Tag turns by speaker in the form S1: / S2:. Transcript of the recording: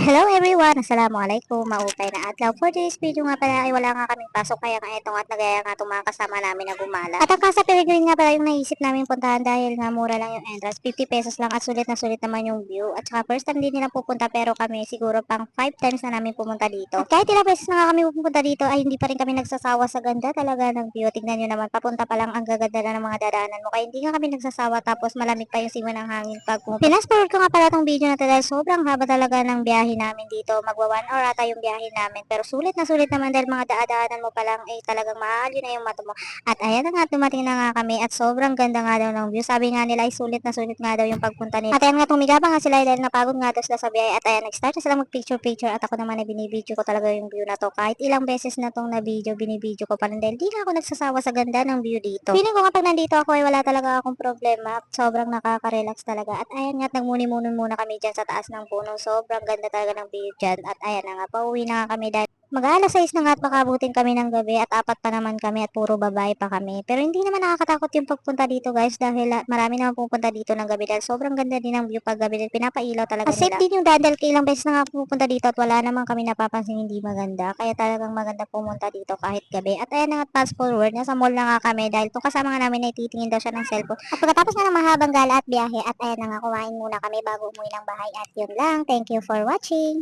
S1: Hello everyone! Assalamualaikum! Maupay na adlaw. For today's video nga pala ay wala nga kaming pasok kaya nga ito at nagaya nga itong mga kasama namin na gumala. At ang Casa Peregrine nga pala yung naisip namin puntahan dahil nga mura lang yung entrance. 50 pesos lang at sulit na sulit naman yung view. At saka first time din nila pupunta pero kami siguro pang 5 times na namin pumunta dito. At kahit ilang beses na nga kami pupunta dito ay hindi pa rin kami nagsasawa sa ganda talaga ng view. Tignan nyo naman papunta pa lang ang gaganda na ng mga dadaanan mo. Kaya hindi nga kami nagsasawa tapos malamig pa yung simoy ng hangin pag pumunta. Pinas forward ko nga pala tong video na to dahil sobrang haba talaga ng biyahe namin dito. Magwa 1 hour ata yung biyahe namin. Pero sulit na sulit naman dahil mga daadaanan mo pa lang ay talagang mahali na yung mata mo. At ayan na nga, dumating na nga kami at sobrang ganda nga daw ng view. Sabi nga nila ay sulit na sulit nga daw yung pagpunta nila. At ayan nga, tumigabang nga sila dahil napagod nga daw sila sa biyahe. At ayan, nag-start na sila mag-picture-picture at ako naman ay binibideo ko talaga yung view na to. Kahit ilang beses na tong na-video, binibideo ko pa rin dahil di nga ako nagsasawa sa ganda ng view dito. Feeling ko nga pag nandito ako ay wala talaga akong problema. Sobrang nakaka-relax talaga. At ayan nga, nagmuni-muni muna kami dyan sa taas ng puno. Sobrang ganda talaga ng view dyan. At ayan na nga, pauwi na nga kami dahil mag-aalas 6 na nga at makabutin kami ng gabi at apat pa naman kami at puro babae pa kami. Pero hindi naman nakakatakot yung pagpunta dito guys dahil marami naman pupunta dito ng gabi dahil sobrang ganda din ng view pag gabi dahil pinapailaw talaga nila. At safe din yung dahil ilang beses na nga pupunta dito at wala naman kami napapansin hindi maganda. Kaya talagang maganda pumunta dito kahit gabi. At ayan na nga, fast forward, nasa mall na nga kami dahil itong kasama nga namin ay titingin daw siya ng cellphone. At pagkatapos nga ng mahabang gala at biyahe at ayan na nga, kumain muna kami bago umuwi ng bahay at yun lang. Thank you for watching!